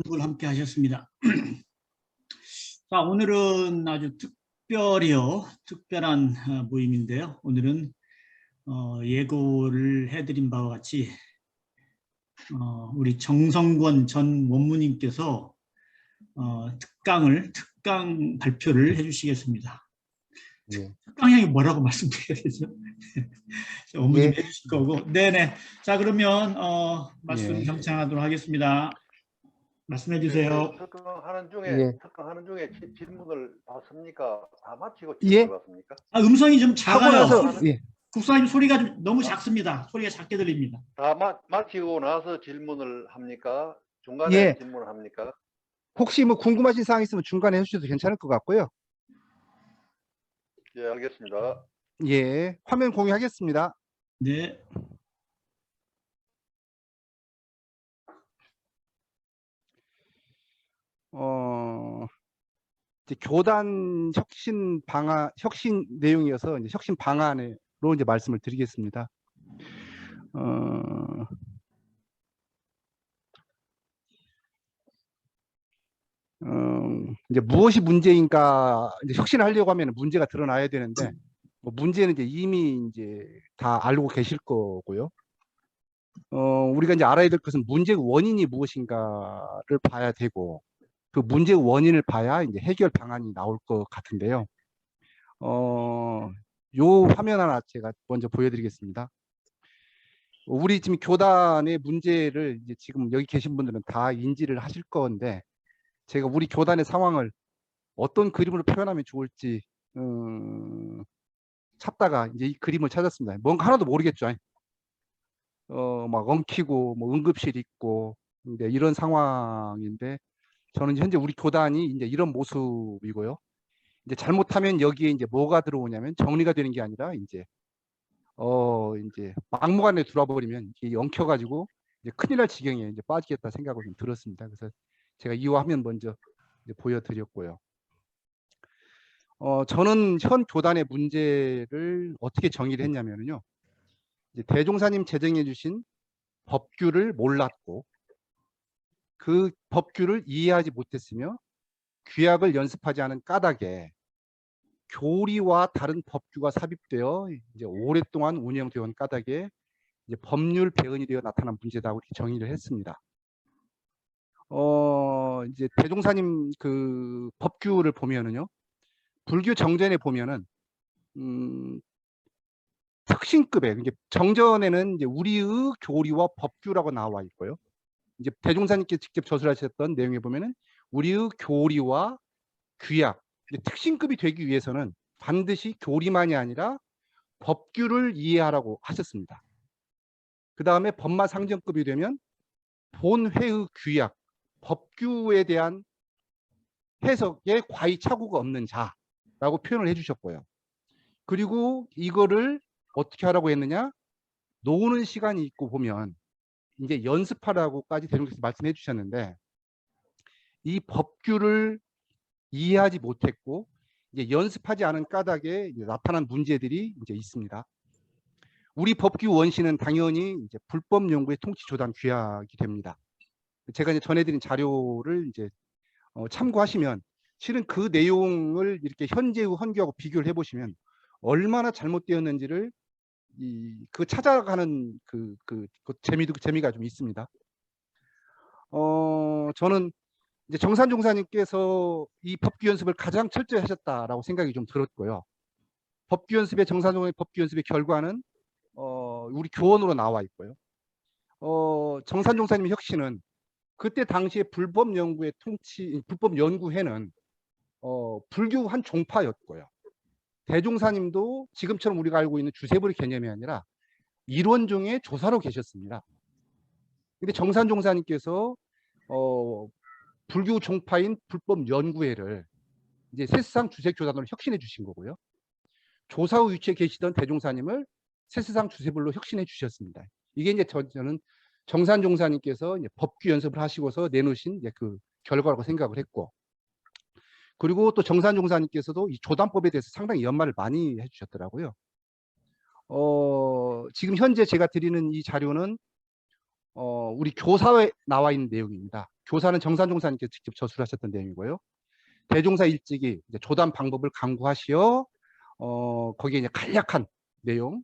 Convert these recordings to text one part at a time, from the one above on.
수업을 함께 하셨습니다. 자, 오늘은 아주 특별한 모임인데요. 오늘은 예고를 해드린 바와 같이 우리 정성권 전 원무님께서 특강 발표를 해주시겠습니다. 예. 특강형이 뭐라고 말씀드려야 되죠? 원무님 예. 해주실 거고. 네네. 자, 그러면 말씀 예. 경청하도록 하겠습니다. 말씀해 주세요. 특강하는 중에 질문을 받습니까? 다 마치고 질문을 받습니까? 음성이 좀 작아요. 예. 국사님 소리가 좀 너무 작습니다. 소리가 작게 들립니다. 다 마치고 나서 질문을 합니까? 중간에 질문을 합니까? 혹시 뭐 궁금하신 사항 있으면 중간에 해주셔도 괜찮을 것 같고요. 예, 알겠습니다. 예, 화면 공유하겠습니다. 네. 이제 교단 혁신 내용이어서 이제 혁신 방안으로 이제 말씀을 드리겠습니다. 이제 무엇이 문제인가, 이제 혁신을 하려고 하면 문제가 드러나야 되는데, 뭐 문제는 이제 이미 이제 다 알고 계실 거고요. 우리가 이제 알아야 될 것은 문제의 원인이 무엇인가를 봐야 되고, 그 문제의 원인을 봐야 이제 해결 방안이 나올 것 같은데요. 요 화면 하나 제가 먼저 보여드리겠습니다. 우리 지금 교단의 문제를 이제 지금 여기 계신 분들은 다 인지를 하실 건데, 제가 우리 교단의 상황을 어떤 그림으로 표현하면 좋을지 찾다가 이제 이 그림을 찾았습니다. 뭔가 하나도 모르겠죠. 막 엉키고 뭐 응급실 있고 근데 이런 상황인데, 저는 현재 우리 교단이 이제 이런 모습이고요. 이제 잘못하면 여기에 이제 뭐가 들어오냐면, 정리가 되는 게 아니라 이제 막무가내로 들어버리면 이게 엉켜가지고 이제 큰일 날 지경에 이제 빠지겠다 생각을 좀 들었습니다. 그래서 제가 이 화면 먼저 이제 보여드렸고요. 저는 현 교단의 문제를 어떻게 정의를 했냐면요. 이제 대종사님 제정해 주신 법규를 몰랐고, 그 법규를 이해하지 못했으며, 규약을 연습하지 않은 까닭에 교리와 다른 법규가 삽입되어 이제 오랫동안 운영되어 온 까닭에 이제 법률 배은이 되어 나타난 문제다고 이렇게 정의를 했습니다. 이제 대종사님 그 법규를 보면은요, 불교 정전에 보면은 특신급의 이제 정전에는 이제 우리의 교리와 법규라고 나와 있고요. 이제 대종사님께 직접 저술하셨던 내용에 보면은 우리의 교리와 규약, 특신급이 되기 위해서는 반드시 교리만이 아니라 법규를 이해하라고 하셨습니다. 그 다음에 법마상정급이 되면 본회의 규약, 법규에 대한 해석에 과히 착오가 없는 자라고 표현을 해주셨고요. 그리고 이거를 어떻게 하라고 했느냐? 노는 시간이 있고 보면 이제 연습하라고까지 대종께서 말씀해 주셨는데, 이 법규를 이해하지 못했고 이제 연습하지 않은 까닭에 이제 나타난 문제들이 이제 있습니다. 우리 법규 원시는 당연히 이제 불법 연구의 통치 조단 규약이 됩니다. 제가 이제 전해드린 자료를 이제 참고하시면 실은 그 내용을 이렇게 현재의 헌규하고 비교를 해보시면 얼마나 잘못되었는지를 그 찾아가는 그 재미가 좀 있습니다. 저는 이제 정산 종사님께서 이 법규 연습을 가장 철저히 하셨다라고 생각이 좀 들었고요. 정산 종사님 법규 연습의 결과는 우리 교원으로 나와 있고요. 정산 종사님의 혁신은 그때 당시에 불법 연구회는 불교 한 종파였고요. 대종사님도 지금처럼 우리가 알고 있는 주세불의 개념이 아니라 일원종의 조사로 계셨습니다. 근데 정산 종사님께서 불교 종파인 불법 연구회를 이제 세스상 주색조단으로 혁신해 주신 거고요. 조사의 위치에 계시던 대종사님을 세스상 주세불로 혁신해 주셨습니다. 이게 이제 저는 정산 종사님께서 이제 법규 연습을 하시고서 내놓으신 이제 그 결과라고 생각을 했고, 그리고 또 정산 종사님께서도 이 조단법에 대해서 상당히 연마를 많이 해주셨더라고요. 지금 현재 제가 드리는 이 자료는 우리 교사에 나와 있는 내용입니다. 교사는 정산종사님께서 직접 저술하셨던 내용이고요. 대종사 일찍이 이제 조단 방법을 강구하시어 거기에 이제 간략한 내용,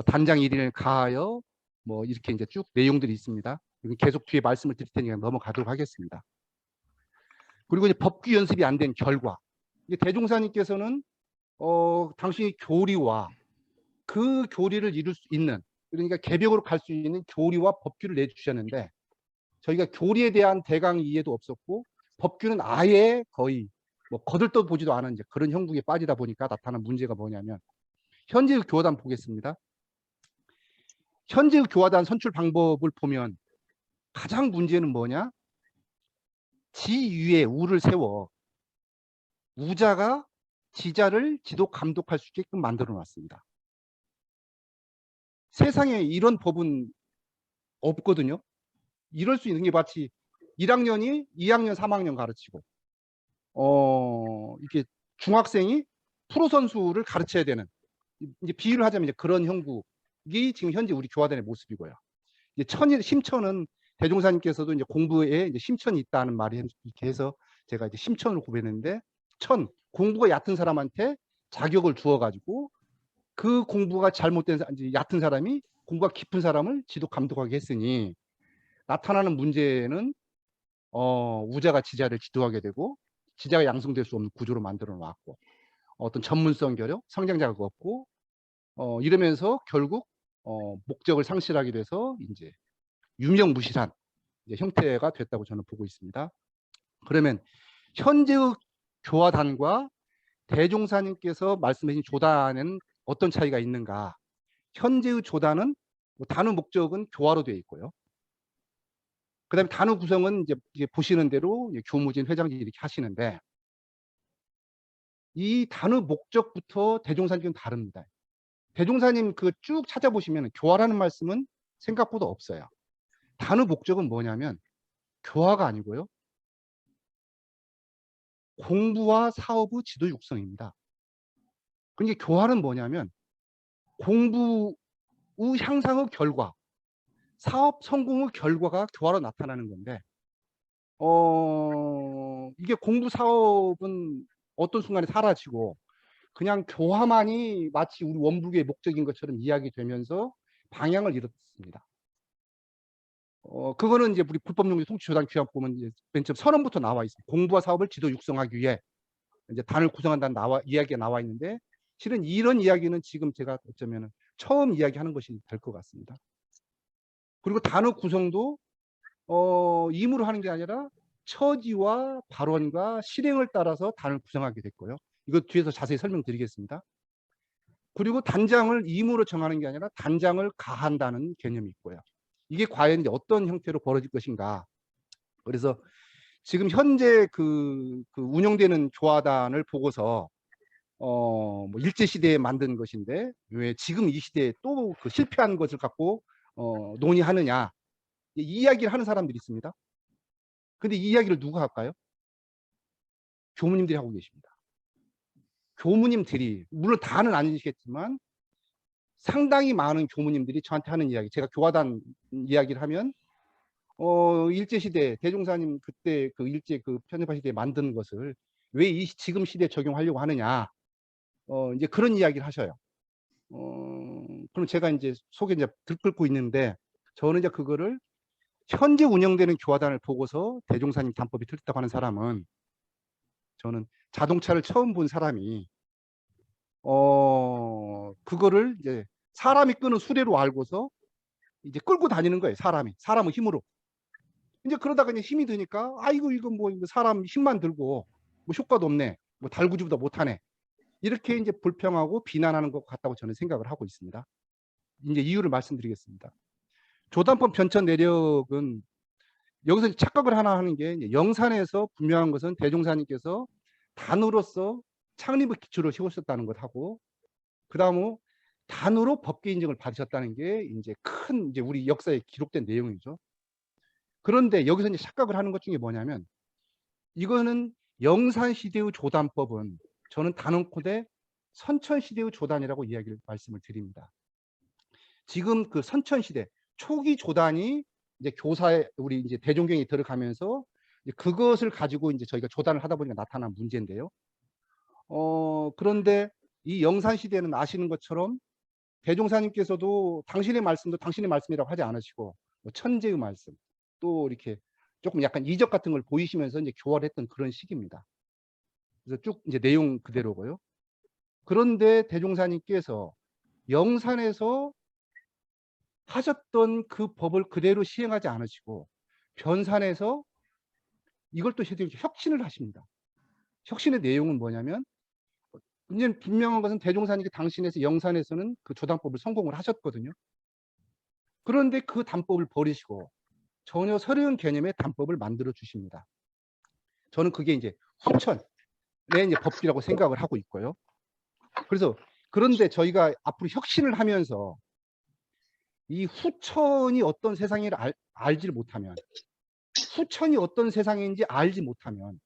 단장 1인을 가하여 뭐 이렇게 이제 쭉 내용들이 있습니다. 계속 뒤에 말씀을 드릴 테니까 넘어가도록 하겠습니다. 그리고 이제 법규 연습이 안 된 결과, 이제 대종사님께서는 당신의 교리와 그 교리를 이룰 수 있는, 그러니까 개벽으로 갈 수 있는 교리와 법규를 내주셨는데 저희가 교리에 대한 대강 이해도 없었고 법규는 아예 거의 뭐 거들떠 보지도 않은 이제 그런 형국에 빠지다 보니까 나타난 문제가 뭐냐면, 현재의 교화단 보겠습니다. 현재의 교화단 선출 방법을 보면 가장 문제는 뭐냐? 지 위에 우를 세워 우자가 지자를 지도 감독할 수 있게끔 만들어 놨습니다. 세상에 이런 법은 없거든요. 이럴 수 있는 게 마치 1학년이 2학년, 3학년 가르치고 이렇게 중학생이 프로 선수를 가르쳐야 되는, 이제 비유를 하자면 이제 그런 형국이 지금 현재 우리 교화단의 모습이고요. 이제 심천은 대종사님께서도 이제 공부에 이제 심천이 있다는 말이 이렇게 해서 제가 이제 심천을 고백했는데, 공부가 얕은 사람한테 자격을 주어가지고 그 공부가 잘못된 얕은 사람이 공부가 깊은 사람을 지도 감독하게 했으니 나타나는 문제는 우자가 지자를 지도하게 되고 지자가 양성될 수 없는 구조로 만들어 놨고 어떤 전문성 결여, 성장 자가 없고 이러면서 결국 목적을 상실하게 돼서 이제 유명무실한 이제 형태가 됐다고 저는 보고 있습니다. 그러면 현재의 교화단과 대종사님께서 말씀하신 조단에는 어떤 차이가 있는가? 현재의 조단은 단위 목적은 교화로 되어 있고요. 그다음에 단위 구성은 이제 보시는 대로 교무진 회장님 이렇게 하시는데, 이 단위 목적부터 대종사님은 다릅니다. 대종사님 그 쭉 찾아보시면 교화라는 말씀은 생각보다 없어요. 단위 목적은 뭐냐면 교화가 아니고요, 공부와 사업의 지도 육성입니다. 그러니까 교화는 뭐냐면 공부의 향상의 결과, 사업 성공의 결과가 교화로 나타나는 건데 이게 공부 사업은 어떤 순간에 사라지고 그냥 교화만이 마치 우리 원불교의 목적인 것처럼 이야기되면서 방향을 잃었습니다. 그거는 이제 우리 불법용지 통치조단 규약 보면 이제 맨 처음 선언부터 나와 있습니다. 공부와 사업을 지도 육성하기 위해 이제 단을 구성한다는 이야기가 나와 있는데, 실은 이런 이야기는 지금 제가 어쩌면 처음 이야기하는 것이 될 것 같습니다. 그리고 단어 구성도 임으로 하는 게 아니라 처지와 발언과 실행을 따라서 단을 구성하게 됐고요. 이거 뒤에서 자세히 설명드리겠습니다. 그리고 단장을 임으로 정하는 게 아니라 단장을 가한다는 개념이 있고요. 이게 과연 이제 어떤 형태로 벌어질 것인가. 그래서 지금 현재 그 운영되는 교화단을 보고서 뭐 일제 시대에 만든 것인데 왜 지금 이 시대에 또 그 실패한 것을 갖고 논의하느냐, 이 이야기를 하는 사람들이 있습니다. 근데 이 이야기를 누가 할까요? 교무님들이 하고 계십니다. 교무님들이, 물론 다는 아니시겠지만 상당히 많은 교무님들이 저한테 하는 이야기, 제가 교화단 이야기를 하면 일제시대 대종사님 그때 그 일제 그 편입화 시대에 만든 것을 왜 이 지금 시대에 적용하려고 하느냐, 이제 그런 이야기를 하셔요. 그럼 제가 이제 속에 이제 들끓고 있는데, 저는 이제 그거를 현재 운영되는 교화단을 보고서 대종사님 단법이 틀렸다고 하는 사람은, 저는 자동차를 처음 본 사람이 그거를 이제 사람이 끄는 수레로 알고서 이제 끌고 다니는 거예요. 사람의 힘으로. 이제 그러다가 이제 힘이 드니까 아이고 이거 뭐 사람 힘만 들고 뭐 효과도 없네, 뭐 달구지보다 못하네, 이렇게 이제 불평하고 비난하는 것 같다고 저는 생각을 하고 있습니다. 이제 이유를 말씀드리겠습니다. 조단법 변천 내력은 여기서 착각을 하나 하는 게, 영산에서 분명한 것은 대종사님께서 단으로서 창립의 기초를 세우셨다는 것하고, 그 다음으로 단으로 법계 인정을 받으셨다는 게 이제 큰 이제 우리 역사에 기록된 내용이죠. 그런데 여기서 이제 착각을 하는 것 중에 뭐냐면, 이거는 영산 시대의 조단법은 저는 단언코대 선천 시대의 조단이라고 이야기를 말씀을 드립니다. 지금 그 선천 시대 초기 조단이 이제 교사에 우리 이제 대종경이 들어가면서 이제 그것을 가지고 이제 저희가 조단을 하다 보니까 나타난 문제인데요. 그런데 이 영산 시대는 아시는 것처럼 대종사님께서도 당신의 말씀도 당신의 말씀이라고 하지 않으시고 뭐 천재의 말씀 또 이렇게 조금 약간 이적 같은 걸 보이시면서 이제 교화를 했던 그런 시기입니다. 그래서 쭉 이제 내용 그대로고요. 그런데 대종사님께서 영산에서 하셨던 그 법을 그대로 시행하지 않으시고 변산에서 이걸 또 혁신을 하십니다. 혁신의 내용은 뭐냐면 이제 분명한 것은 대종사님께 당신에서 영산에서는 그 조단법을 성공을 하셨거든요. 그런데 그 단법을 버리시고 전혀 새로운 개념의 단법을 만들어 주십니다. 저는 그게 이제 후천의 이제 법기라고 생각을 하고 있고요. 그래서 그런데 저희가 앞으로 혁신을 하면서 이 후천이 어떤 세상인지 알지 못하면 후천이 어떤 세상인지 알지 못하면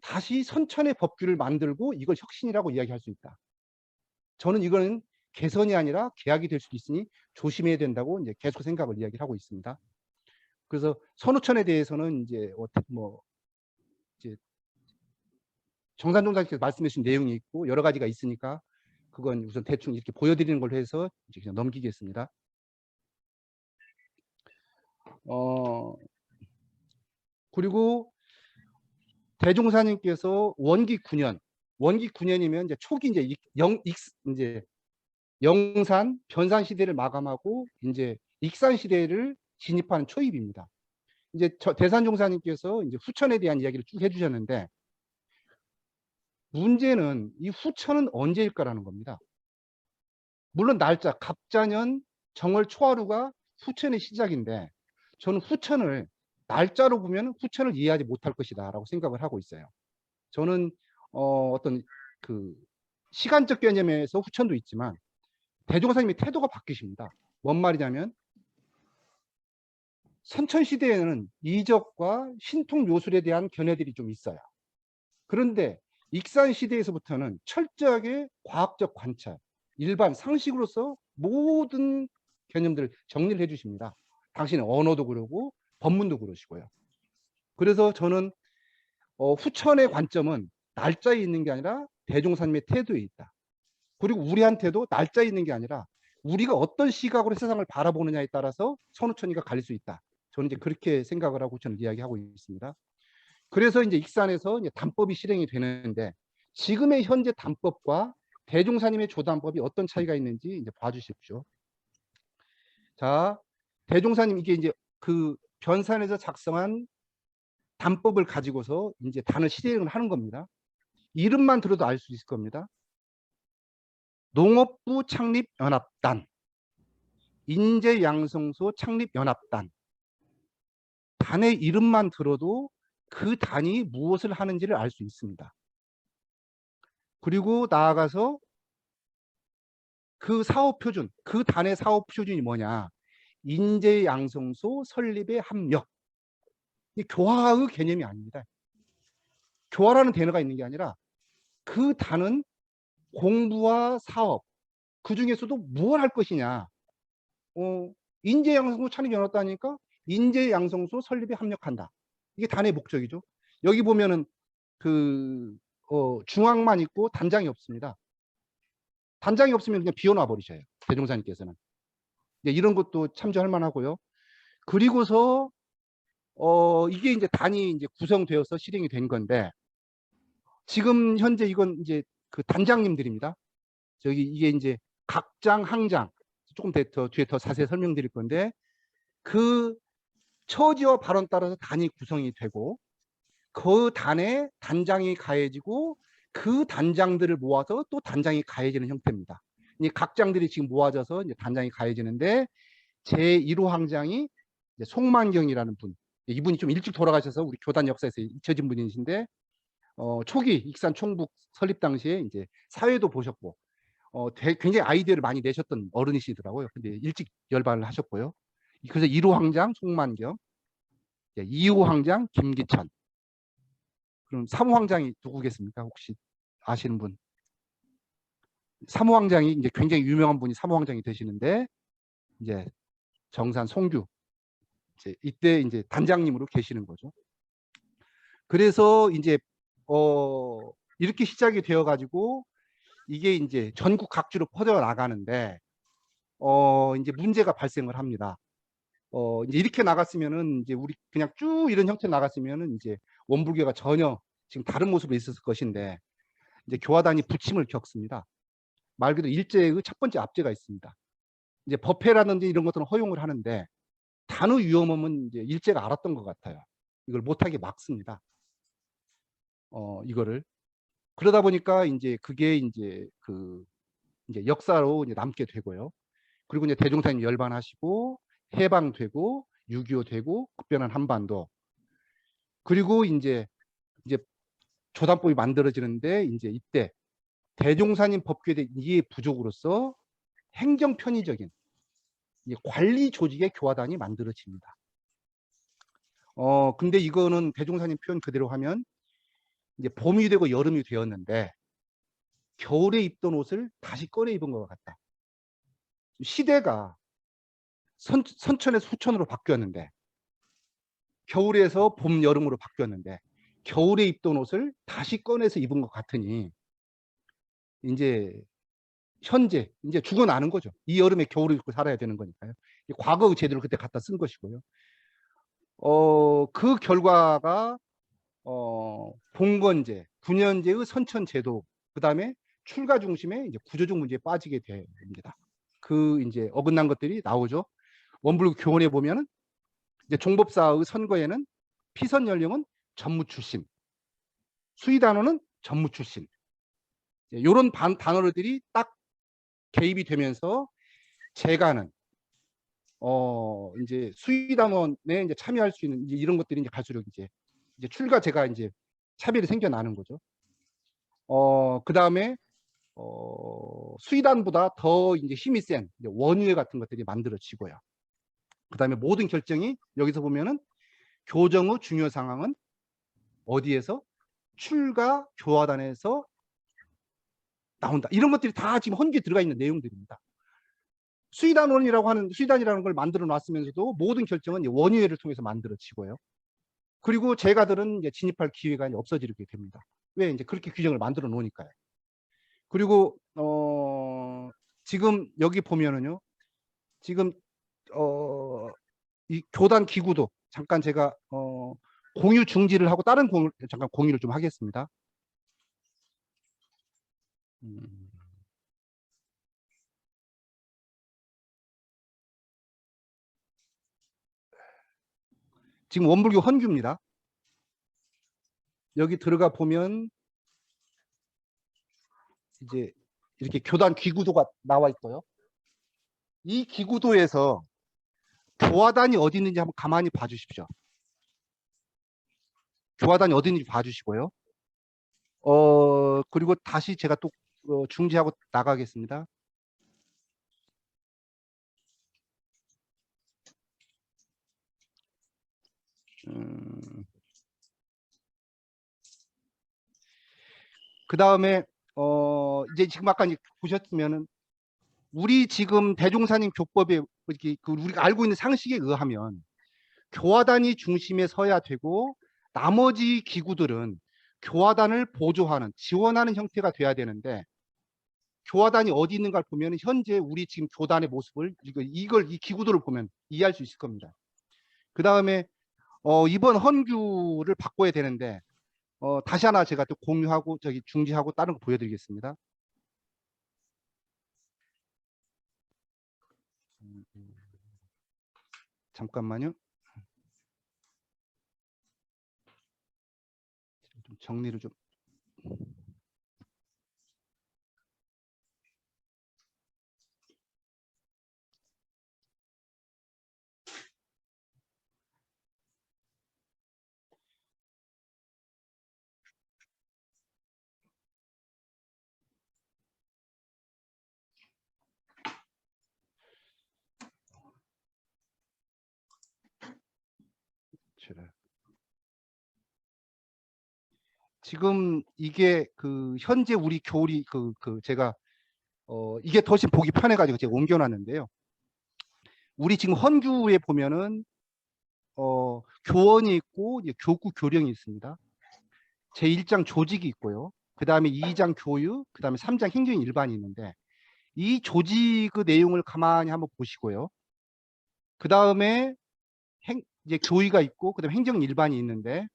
다시 선천의 법규를 만들고 이걸 혁신이라고 이야기할 수 있다. 저는 이거는 개선이 아니라 개혁이 될 수도 있으니 조심해야 된다고 이제 계속 생각을 이야기를 하고 있습니다. 그래서 선후천에 대해서는 이제 뭐 이제 정산종사님께서 말씀해 주신 내용이 있고 여러 가지가 있으니까 그건 우선 대충 이렇게 보여드리는 걸로 해서 이제 그냥 넘기겠습니다. 그리고 대종사님께서 원기 9년이면 이제 초기 이제 이제 영산 변산 시대를 마감하고 이제 익산 시대를 진입하는 초입입니다. 이제 대산종사님께서 이제 후천에 대한 이야기를 쭉 해주셨는데 문제는 이 후천은 언제일까라는 겁니다. 물론 날짜 갑자년 정월 초하루가 후천의 시작인데 저는 후천을 날짜로 보면 후천을 이해하지 못할 것이다 라고 생각을 하고 있어요. 저는 어떤 그 시간적 개념에서 후천도 있지만 대종사님의 태도가 바뀌십니다. 뭔 말이냐면 선천시대에는 이적과 신통 요술에 대한 견해들이 좀 있어요. 그런데 익산시대에서부터는 철저하게 과학적 관찰, 일반 상식으로서 모든 개념들을 정리를 해주십니다. 당신의 언어도 그러고 법문도 그러시고요. 그래서 저는 후천의 관점은 날짜에 있는 게 아니라 대종사님의 태도에 있다. 그리고 우리한테도 날짜에 있는 게 아니라 우리가 어떤 시각으로 세상을 바라보느냐에 따라서 선후천이가 갈릴 수 있다. 저는 이제 그렇게 생각을 하고 저는 이야기하고 있습니다. 그래서 이제 익산에서 이제 단법이 실행이 되는데 지금의 현재 단법과 대종사님의 조단법이 어떤 차이가 있는지 이제 봐주십시오. 자, 대종사님 이게 이제 그 변산에서 작성한 단법을 가지고서 이제 단을 실행을 하는 겁니다. 이름만 들어도 알 수 있을 겁니다. 농업부 창립연합단, 인재양성소 창립연합단. 단의 이름만 들어도 그 단이 무엇을 하는지를 알 수 있습니다. 그리고 나아가서 그 사업표준, 그 단의 사업표준이 뭐냐? 인재양성소 설립의 합력. 이 교화의 개념이 아닙니다. 교화라는 단어가 있는 게 아니라 그 단은 공부와 사업, 그 중에서도 무엇을 할 것이냐. 인재양성소 창립연합단이니까 인재양성소 설립에 합력한다. 이게 단의 목적이죠. 여기 보면은 그 중앙만 있고 단장이 없습니다. 단장이 없으면 그냥 비워놔 버리셔요. 대종사님께서는. 이런 것도 참조할 만하고요. 그리고서 이게 이제 단이 이제 구성되어서 실행이 된 건데 지금 현재 이건 이제 그 단장님들입니다. 저기 이게 이제 각장, 항장 조금 더 뒤에 더 자세히 설명드릴 건데 그 처지와 발언 따라서 단이 구성이 되고 그 단에 단장이 가해지고 그 단장들을 모아서 또 단장이 가해지는 형태입니다. 이 각장들이 지금 모아져서 이제 단장이 가해지는데 제1호 항장이 이제 송만경이라는 분. 이분이 좀 일찍 돌아가셔서 우리 교단 역사에서 잊혀진 분이신데 초기 익산 총북 설립 당시에 이제 사회도 보셨고 굉장히 아이디어를 많이 내셨던 어른이시더라고요. 근데 일찍 열반을 하셨고요. 그래서 1호 항장 송만경, 2호 항장 김기천. 그럼 3호 항장이 누구겠습니까? 혹시 아시는 분? 3호 항장이 이제 굉장히 유명한 분이 3호 항장이 되시는데 이제 정산 송규. 이때 이제 단장님으로 계시는 거죠. 그래서 이제 이렇게 시작이 되어 가지고 이게 이제 전국 각지로 퍼져 나가는데 이제 문제가 발생을 합니다. 이제 이렇게 나갔으면은 이제 우리 그냥 쭉 이런 형태로 나갔으면은 이제 원불교가 전혀 지금 다른 모습으로 있었을 것인데 이제 교화단이 부침을 겪습니다. 말 그대로 일제의 첫 번째 압제가 있습니다. 이제 법회라든지 이런 것들은 허용을 하는데 단어 위험함은 이제 일제가 알았던 것 같아요. 이걸 못하게 막습니다. 이거를 그러다 보니까 이제 그게 이제 이제 역사로 이제 남게 되고요. 그리고 이제 대종사님 열반하시고 해방되고 6.25 되고 급변한 한반도 그리고 이제 조단법이 만들어지는데 이제 이때 대종사님 법규에 대한 이해 부족으로서 행정 편의적인 관리 조직의 교화단이 만들어집니다. 근데 이거는 대종사님 표현 그대로 하면 이제 봄이 되고 여름이 되었는데 겨울에 입던 옷을 다시 꺼내 입은 것 같다. 시대가 선천에서 후천으로 바뀌었는데 겨울에서 봄, 여름으로 바뀌었는데 겨울에 입던 옷을 다시 꺼내서 입은 것 같으니 이제 현재 이제 죽어나는 거죠. 이 여름에 겨울을 입고 살아야 되는 거니까요. 과거의 제도를 그때 갖다 쓴 것이고요. 그 결과가 봉건제, 군현제의 선천 제도, 그 다음에 출가 중심의 이제 구조적 문제에 빠지게 됩니다. 이제 어긋난 것들이 나오죠. 원불교 교원에 보면은 이제 종법사의 선거에는 피선 연령은 전무 출신, 수의단원은 전무 출신. 이런 단어들이 딱 개입이 되면서 제가는 이제 수의단원에 이제 참여할 수 있는 이제 이런 것들이 이제 갈수록 이제 출가제가 이제 차별이 생겨나는 거죠. 그 다음에 수의단보다 더 이제 힘이 센 원유회 같은 것들이 만들어지고요. 그 다음에 모든 결정이 여기서 보면은 교정의 중요 상황은 어디에서 출가 교화단에서 나온다. 이런 것들이 다 지금 헌기에 들어가 있는 내용들입니다. 수의단이라는 걸 만들어 놨으면서도 모든 결정은 원유회를 통해서 만들어지고요. 그리고 제가들은 이제 진입할 기회가 없어지게 됩니다. 왜? 이제 그렇게 규정을 만들어 놓으니까요. 그리고 지금 여기 보면은요. 지금 이 교단 기구도 잠깐 제가 공유 중지를 하고 다른 잠깐 공유를 좀 하겠습니다. 지금 원불교 헌규입니다. 여기 들어가 보면 이제 이렇게 교단 기구도가 나와 있고요. 이 기구도에서 교화단이 어디 있는지 한번 가만히 봐주십시오. 교화단이 어디 있는지 봐주시고요. 그리고 다시 제가 또 중지하고 나가겠습니다. 그 다음에 이제 지금 아까 보셨으면은 우리 지금 대종사님 교법에 우리가 알고 있는 상식에 의하면 교화단이 중심에 서야 되고 나머지 기구들은 교화단을 보조하는 지원하는 형태가 돼야 되는데 교화단이 어디 있는가를 보면 현재 우리 지금 교단의 모습을 이 기구들을 보면 이해할 수 있을 겁니다. 그 다음에 이번 헌규를 바꿔야 되는데 다시 하나 제가 또 공유하고 중지하고 다른 거 보여드리겠습니다. 잠깐만요. 좀 정리를 좀. 지금 이게 현재 우리 교리 제가 이게 훨씬 보기 편해가지고 제가 옮겨놨는데요. 우리 지금 헌규에 보면은 교원이 있고 이제 교구 교령이 있습니다. 제1장 조직이 있고요. 그 다음에 2장 교육, 그 다음에 3장 행정 일반이 있는데 이 조직의 내용을 가만히 한번 보시고요. 그 다음에 이제 교의가 있고 그 다음에 행정 일반이 있는데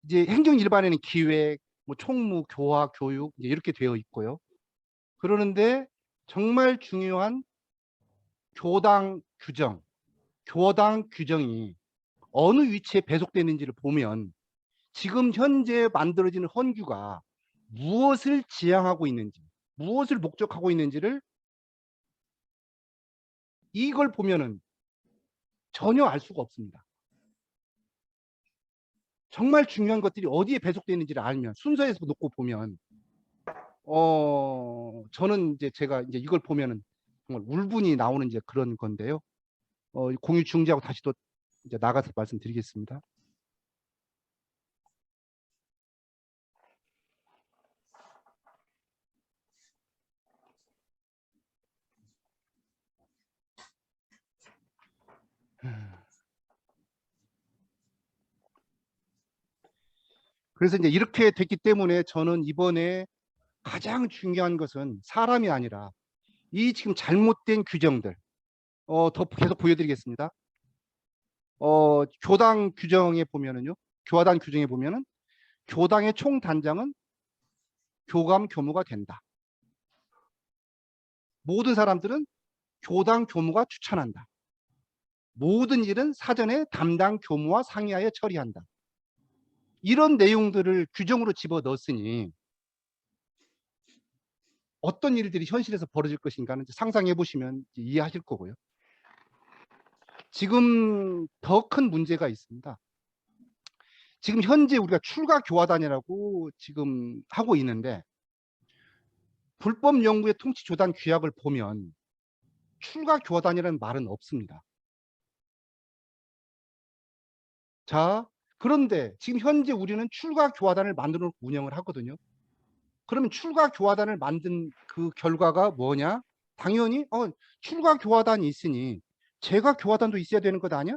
이제 행정 일반에는 기획, 뭐 총무, 교화, 교육 이제 이렇게 되어 있고요. 그러는데 정말 중요한 교당 규정, 교당 규정이 어느 위치에 배속되는지를 보면 지금 현재 만들어지는 헌규가 무엇을 지향하고 있는지, 무엇을 목적하고 있는지를 이걸 보면은 전혀 알 수가 없습니다. 정말 중요한 것들이 어디에 배속되는지를 알면 순서에서 놓고 보면 저는 이제 제가 이제 이걸 보면은 정말 울분이 나오는 이제 그런 건데요. 공유 중지하고 다시 또 이제 나가서 말씀드리겠습니다. 그래서 이제 이렇게 됐기 때문에 저는 이번에 가장 중요한 것은 사람이 아니라 이 지금 잘못된 규정들 더 계속 보여드리겠습니다. 교당 규정에 보면은요, 교화단 규정에 보면은 교당의 총 단장은 교감 교무가 된다. 모든 사람들은 교당 교무가 추천한다. 모든 일은 사전에 담당 교무와 상의하여 처리한다. 이런 내용들을 규정으로 집어 넣었으니 어떤 일들이 현실에서 벌어질 것인가는 상상해 보시면 이해하실 거고요. 지금 더 큰 문제가 있습니다. 지금 현재 우리가 출가 교화단이라고 지금 하고 있는데 불법 연구의 통치 조단 규약을 보면 출가 교화단이라는 말은 없습니다. 자, 그런데 지금 현재 우리는 출가 교화단을 만들어 놓고 운영을 하거든요. 그러면 출가 교화단을 만든 그 결과가 뭐냐? 당연히 출가 교화단이 있으니 제가 교화단도 있어야 되는 것 아니야?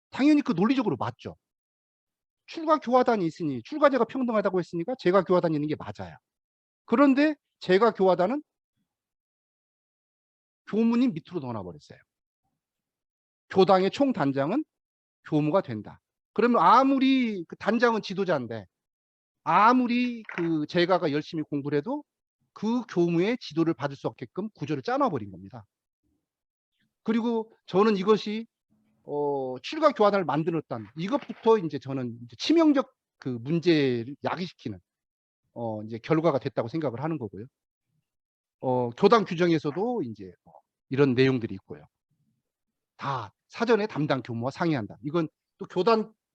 당연히 그 논리적으로 맞죠. 출가 교화단이 있으니 출가제가 평등하다고 했으니까 제가 교화단이 있는 게 맞아요. 그런데 제가 교화단은 교무님 밑으로 넣어놔버렸어요. 교당의 총단장은 교무가 된다. 그러면 아무리 그 단장은 지도자인데 아무리 그 제가가 열심히 공부를 해도 그 교무의 지도를 받을 수 없게끔 구조를 짜놔버린 겁니다. 그리고 저는 이것이 출가 교화단을 만들었다는 이것부터 이제 저는 이제 치명적 그 문제를 야기시키는 이제 결과가 됐다고 생각을 하는 거고요. 교당 규정에서도 이제 이런 내용들이 있고요. 다 사전에 담당 교무와 상의한다. 이건 또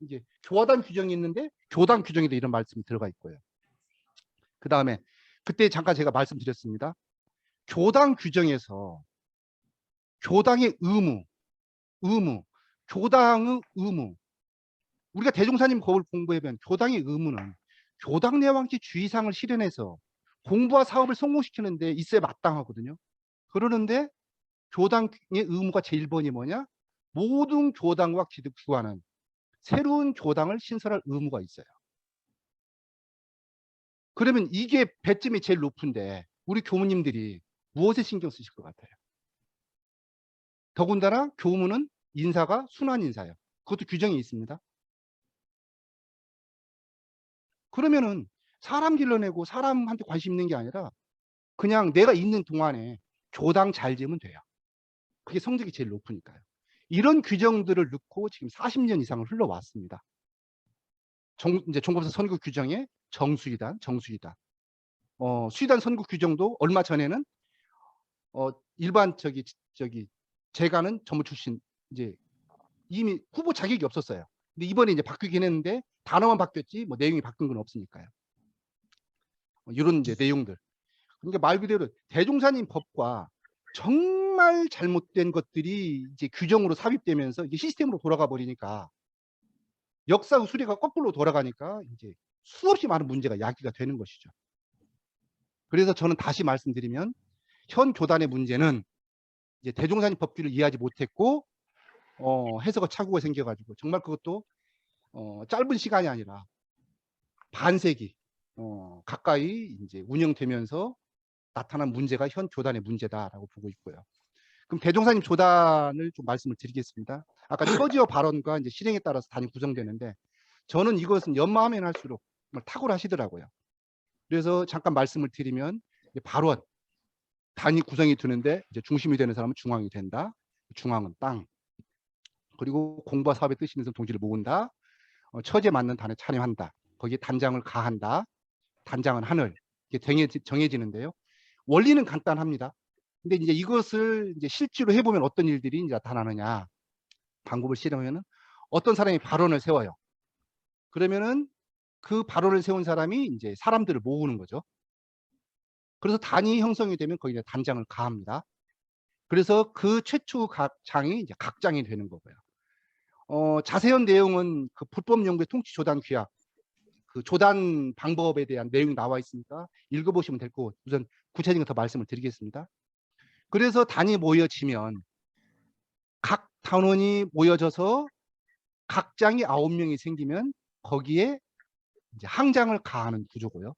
이제 교화단 규정이 있는데 교당 규정에도 이런 말씀이 들어가 있고요. 그 다음에 그때 잠깐 제가 말씀드렸습니다. 교당 규정에서 교당의 의무, 교당의 의무. 우리가 대종사님 법을 공부해보면 교당의 의무는 교당 내왕치 주의사항을 실현해서 공부와 사업을 성공시키는 데 있어야 마땅하거든요. 그러는데 교당의 의무가 제1번이 뭐냐? 모든 교당과 기득기관은 새로운 교당을 신설할 의무가 있어요. 그러면 이게 배점이 제일 높은데 우리 교무님들이 무엇에 신경 쓰실 것 같아요? 더군다나 교무는 인사가 순환 인사예요. 그것도 규정이 있습니다. 그러면은 사람 길러내고 사람한테 관심 있는 게 아니라 그냥 내가 있는 동안에 교당 잘 되면 돼요. 그게 성적이 제일 높으니까요. 이런 규정들을 넣고 지금 40년 이상을 흘러왔습니다. 이제 종법사 선거 규정에 정수이단. 수의단 선거 규정도 얼마 전에는 일반 제가는 전무 출신 이제 이미 후보 자격이 없었어요. 근데 이번에 이제 바뀌긴 했는데 단어만 바뀌었지 뭐 내용이 바뀐 건 없으니까요. 이런 이제 내용들. 그러니까 말 그대로 대종사님 법과 정말 잘못된 것들이 이제 규정으로 삽입되면서 이게 시스템으로 돌아가 버리니까 역사의 수레가 거꾸로 돌아가니까 이제 수없이 많은 문제가 야기가 되는 것이죠. 그래서 저는 다시 말씀드리면 현 교단의 문제는 이제 대종사님 법규를 이해하지 못했고 해석의 착오가 생겨가지고 정말 그것도 짧은 시간이 아니라 반세기 가까이 이제 운영되면서 나타난 문제가 현 조단의 문제다라고 보고 있고요. 그럼 대종사님 조단을 좀 말씀을 드리겠습니다. 아까 처지어 발언과 이제 실행에 따라서 단위 구성되는데 저는 이것은 연마하면 할수록 정말 탁월하시더라고요. 그래서 잠깐 말씀을 드리면 발언 단위 구성이 되는데 이제 중심이 되는 사람은 중앙이 된다. 중앙은 땅. 그리고 공부와 사업의 뜻이 있는 사람 동지를 모은다. 처지에 맞는 단에 찬임한다. 거기에 단장을 가한다. 단장은 하늘. 이게 정해지는데요. 원리는 간단합니다. 근데 이제 이것을 이제 실제로 해보면 어떤 일들이 이제 나타나느냐. 방법을 실행하면은 어떤 사람이 발언을 세워요. 그러면은 그 발언을 세운 사람이 이제 사람들을 모으는 거죠. 그래서 단이 형성이 되면 거기에 단장을 가합니다. 그래서 그 최초 장이 이제 각장이 되는 거고요. 자세한 내용은 그 불법연구의 통치조단 규약, 그 조단 방법에 대한 내용이 나와 있으니까 읽어보시면 될 거고 우선 구체적인 더 말씀을 드리겠습니다. 그래서 단이 모여지면 각 단원이 모여져서 각장이 9명이 생기면 거기에 이제 항장을 가하는 구조고요.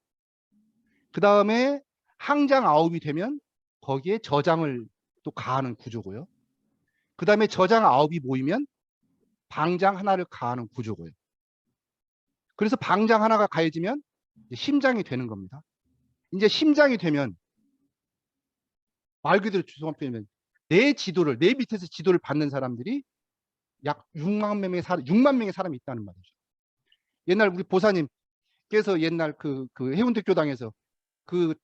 그 다음에 항장 9이 되면 거기에 저장을 또 가하는 구조고요. 그 다음에 저장 9이 모이면 방장 하나를 가하는 구조고요. 그래서 방장 하나가 가해지면 심장이 되는 겁니다. 이제 심장이 되면 말 그대로 죄송한 표현이면 내 밑에서 지도를 받는 사람들이 약 6만 명의 사람이 있다는 말이죠. 옛날 우리 보사님께서 옛날 그 해운대 교당에서 그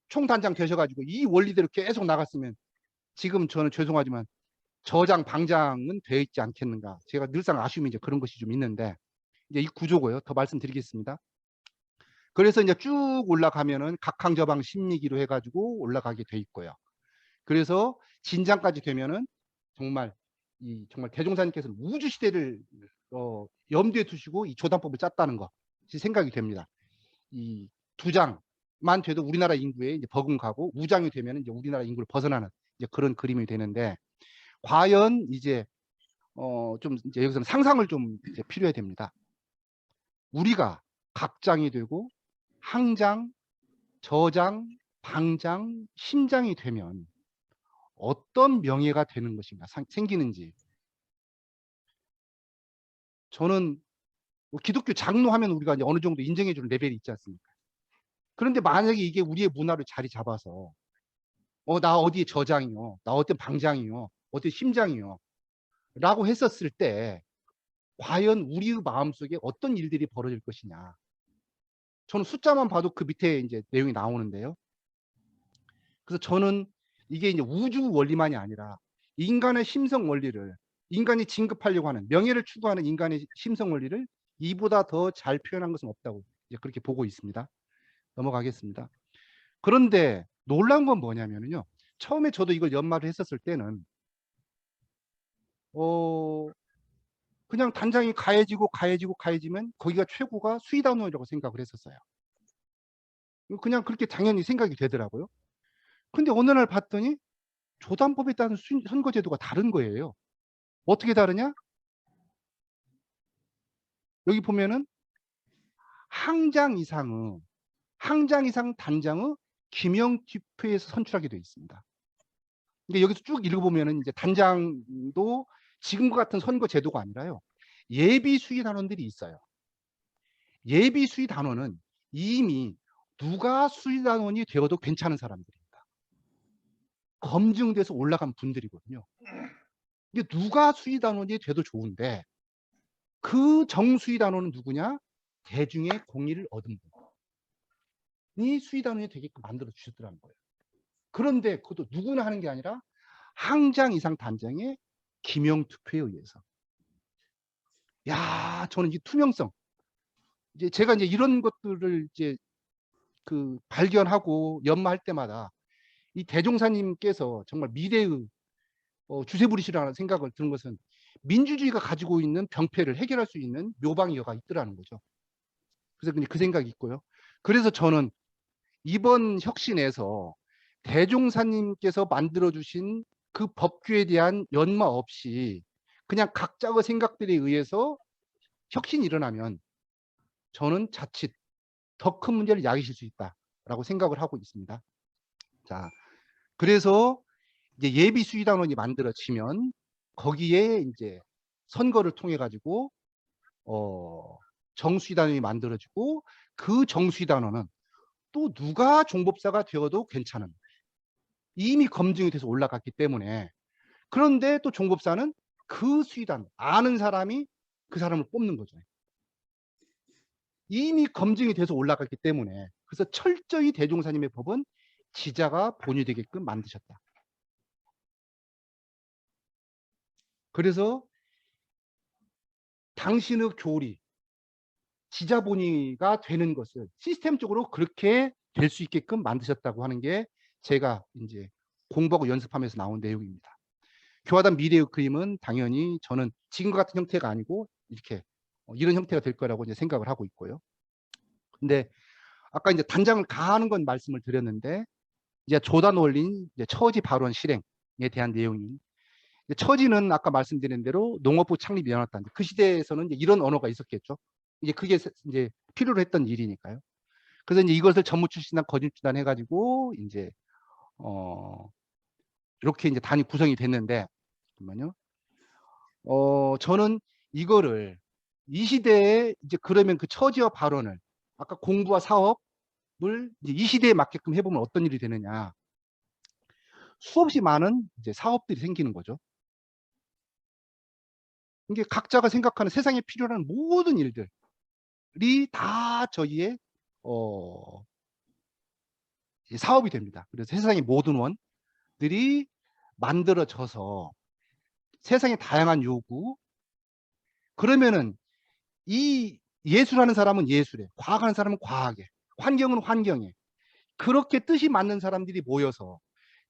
총단장 되셔가지고 이 원리대로 계속 나갔으면 지금 저는 죄송하지만 저장 방장은 되어 있지 않겠는가. 제가 늘상 아쉬움이 이제 그런 것이 좀 있는데 이제 이 구조고요. 더 말씀드리겠습니다. 그래서 이제 쭉 올라가면은 각항저방 심리기로 해가지고 올라가게 돼 있고요. 그래서 진장까지 되면은 정말 대종사님께서는 우주 시대를 염두에 두시고 이 조단법을 짰다는 것이 생각이 됩니다. 이 2장만 돼도 우리나라 인구에 이제 버금가고 우장이 되면 이제 우리나라 인구를 벗어나는 이제 그런 그림이 되는데 과연 이제 좀 이제 여기서는 상상을 좀 이제 필요해 됩니다. 우리가 각장이 되고 항장, 저장, 방장, 심장이 되면 어떤 명예가 되는 것인가 생기는지. 저는 뭐 기독교 장로하면 우리가 이제 어느 정도 인정해 주는 레벨이 있지 않습니까? 그런데 만약에 이게 우리의 문화를 자리 잡아서 나 어디에 저장이요, 나 어떤 방장이요, 어떤 심장이요 라고 했었을 때 과연 우리의 마음속에 어떤 일들이 벌어질 것이냐. 저는 숫자만 봐도 그 밑에 이제 내용이 나오는데요. 그래서 저는 이게 이제 우주 원리만이 아니라 인간의 심성 원리를, 인간이 진급하려고 하는 명예를 추구하는 인간의 심성 원리를 이보다 더 잘 표현한 것은 없다고 이제 그렇게 보고 있습니다. 넘어가겠습니다. 그런데 놀라운 건 뭐냐면요. 처음에 저도 이걸 연마를 했었을 때는 그냥 단장이 가해지면 거기가 최고가 수의단원이라고 생각을 했었어요. 그냥 그렇게 당연히 생각이 되더라고요. 근데 어느 날 봤더니 조단법에 따른 선거제도가 다른 거예요. 어떻게 다르냐? 여기 보면은 항장 이상 단장의 기명투표에서 선출하게 되어 있습니다. 근데 여기서 쭉 읽어보면은 이제 단장도 지금과 같은 선거 제도가 아니라요. 예비 수의 단원들이 있어요. 예비 수의 단원은 이미 누가 수의 단원이 되어도 괜찮은 사람들입니다. 검증돼서 올라간 분들이거든요. 이게 누가 수의 단원이 돼도 좋은데 그 정수의 단원은 누구냐? 대중의 공의를 얻은 분이 수의 단원이 되게끔 만들어 주셨더라는 거예요. 그런데 그것도 누구나 하는 게 아니라 항장 이상 단장의 기명 투표에 의해서. 야, 저는 이 투명성, 이제 제가 이제 이런 것들을 이제 발견하고 연마할 때마다 이 대종사님께서 정말 미래의 주세부리시라는 생각을 드는 것은 민주주의가 가지고 있는 병폐를 해결할 수 있는 묘방이가 있더라는 거죠. 그래서 그 생각이 있고요. 그래서 저는 이번 혁신에서 대종사님께서 만들어주신 그 법규에 대한 연마 없이 그냥 각자의 생각들에 의해서 혁신이 일어나면 저는 자칫 더 큰 문제를 야기실 수 있다라고 생각을 하고 있습니다. 자, 그래서 이제 예비 수의단원이 만들어지면 거기에 이제 선거를 통해 가지고 정수의단원이 만들어지고 그 정수의단원은 또 누가 종법사가 되어도 괜찮은 이미 검증이 돼서 올라갔기 때문에 그런데 또 종법사는 그 수의단 아는 사람이 그 사람을 뽑는 거죠. 이미 검증이 돼서 올라갔기 때문에 그래서 철저히 대종사님의 법은 지자가 본유되게끔 만드셨다. 그래서 당신의 교리 지자 본위가 되는 것을 시스템적으로 그렇게 될 수 있게끔 만드셨다고 하는 게 제가 이제 공부하고 연습하면서 나온 내용입니다. 교화단 미래의 그림은 당연히 저는 지금과 같은 형태가 아니고 이렇게 이런 형태가 될 거라고 이제 생각을 하고 있고요. 근데 아까 이제 단장을 가하는 건 말씀을 드렸는데 이제 조단 원리인 이제 처지 발원 실행에 대한 내용이 처지는 아까 말씀드린 대로 농업부 창립 연합단 그 시대에서는 이제 이런 언어가 있었겠죠. 이제 그게 이제 필요로 했던 일이니까요. 그래서 이제 이것을 전무 출신단 거짓 출단 해가지고 이제 이렇게 이제 단이 구성이 됐는데 잠깐만요. 저는 이거를 이 시대에 이제 그러면 그 처지와 발언을 아까 공부와 사업을 이제 이 시대에 맞게끔 해보면 어떤 일이 되느냐. 수없이 많은 이제 사업들이 생기는 거죠. 이게 각자가 생각하는 세상에 필요한 모든 일들이 다 저희의 사업이 됩니다. 그래서 세상의 모든 원들이 만들어져서 세상의 다양한 요구 그러면은 이 예술하는 사람은 예술에 과학하는 사람은 과학에 환경은 환경에 그렇게 뜻이 맞는 사람들이 모여서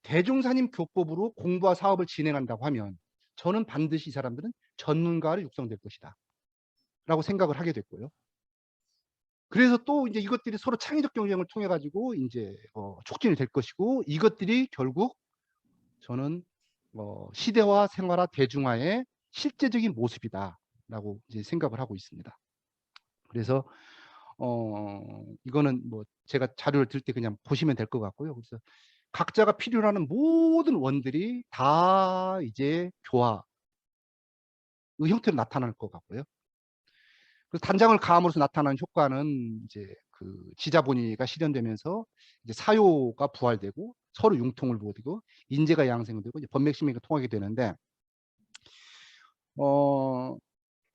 대종사님 교법으로 공부와 사업을 진행한다고 하면 저는 반드시 이 사람들은 전문가로 육성될 것이다 라고 생각을 하게 됐고요. 그래서 또 이제 이것들이 서로 창의적 경쟁을 통해 가지고 이제 촉진이 될 것이고 이것들이 결국 저는 시대화 생활화 대중화의 실제적인 모습이다라고 이제 생각을 하고 있습니다. 그래서 이거는 뭐 제가 자료를 들 때 그냥 보시면 될 것 같고요. 그래서 각자가 필요로 하는 모든 원들이 다 이제 교화의 형태로 나타날 것 같고요. 그래서 단장을 가함으로써 나타나는 효과는 이제 그 지자 본위가 실현되면서 이제 사요가 부활되고 서로 융통을 보이고 인재가 양생되고 이제 법맥심리가 통하게 되는데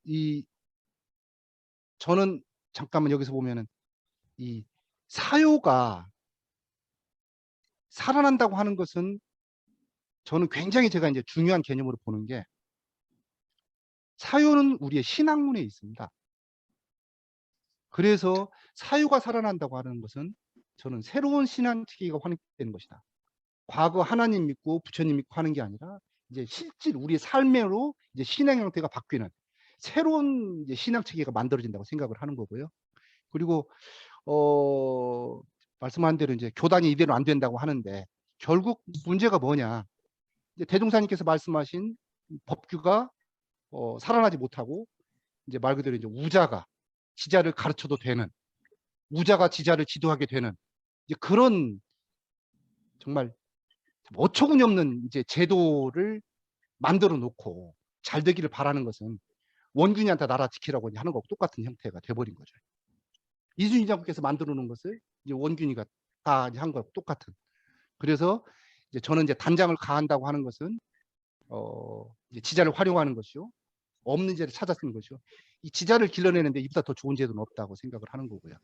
이 저는 잠깐만 여기서 보면은 이 사요가 살아난다고 하는 것은 저는 굉장히 제가 이제 중요한 개념으로 보는 게 사요는 우리의 신학문에 있습니다. 그래서 사유가 살아난다고 하는 것은 저는 새로운 신앙 체계가 확립되는 것이다. 과거 하나님 믿고 부처님 믿고 하는 게 아니라 이제 실질 우리의 삶으로 이제 신앙 형태가 바뀌는 새로운 이제 신앙 체계가 만들어진다고 생각을 하는 거고요. 그리고 말씀한 대로 이제 교단이 이대로 안 된다고 하는데 결국 문제가 뭐냐? 이제 대종사님께서 말씀하신 법규가 살아나지 못하고 이제 말 그대로 이제 우자가 지자를 가르쳐도 되는 우자가 지자를 지도하게 되는 이제 그런 정말 어처구니 없는 이제 제도를 만들어 놓고 잘 되기를 바라는 것은 원균이한테 나라 지키라고 하는 것과 똑같은 형태가 돼버린 거죠. 이순신 장군께서 만들어 놓은 것을 이제 원균이가 다 한 것과 똑같은. 그래서 이제 저는 이제 단장을 가한다고 하는 것은 이제 지자를 활용하는 것이요. 없는 제를 찾아 쓰는 것이요. 이 지자를 길러내는데 이보다 더 좋은 제도는 없다고 생각을 하는 거고요.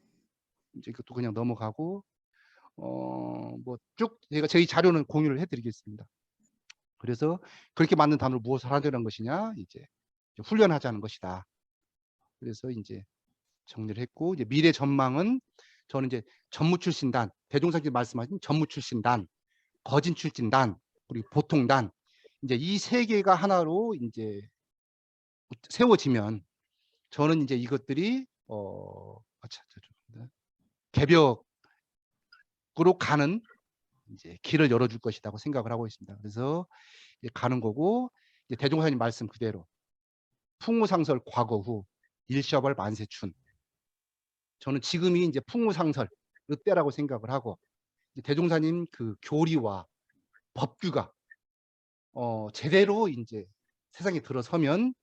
이제 이것도 그냥 넘어가고 뭐 쭉 제가 저희 자료는 공유를 해드리겠습니다. 그래서 그렇게 맞는 단어로 무엇을 하자는 것이냐 이제 훈련하자는 것이다. 그래서 이제 정리를 했고 이제 미래 전망은 저는 이제 전무 출신단 대종사님 말씀하신 전무 출신단 거진 출신단 그리고 보통단 이제 이 세 개가 하나로 이제 세워지면 저는 이제 이것들이 개벽으로 가는 이제 길을 열어줄 것이라고 생각을 하고 있습니다. 그래서 이제 가는 거고, 이제 대종사님 말씀 그대로 풍우상설 과거 후 일시화발 만세춘. 저는 지금이 이제 풍우상설 이때라고 생각을 하고, 이제 대종사님 그 교리와 법규가 제대로 이제 세상에 들어서면,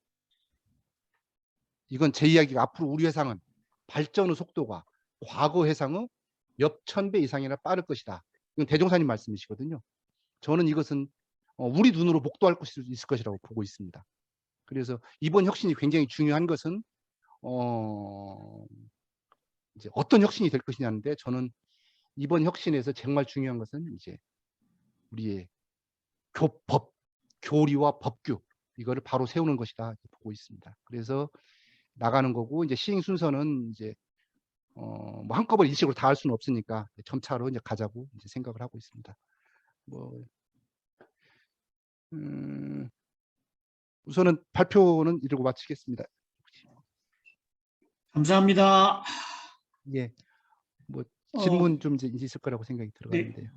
이건 제 이야기가 앞으로 우리 회상은 발전의 속도가 과거 회상의 몇 천 배 이상이나 빠를 것이다. 이건 대종사님 말씀이시거든요. 저는 이것은 우리 눈으로 목도할 수 있을 것이라고 보고 있습니다. 그래서 이번 혁신이 굉장히 중요한 것은 이제 어떤 혁신이 될 것이냐는데, 저는 이번 혁신에서 정말 중요한 것은 이제 우리의 교리와 법규, 이거를 바로 세우는 것이다 보고 있습니다. 그래서 나가는 거고, 이제 시행 순서는 이제 뭐 한꺼번에 일식으로 다 할 수는 없으니까 점차로 이제 가자고 이제 생각을 하고 있습니다. 뭐 우선은 발표는 이러고 마치겠습니다. 감사합니다. 예, 뭐 질문 좀 이제 있을 거라고 생각이 들어가는데요.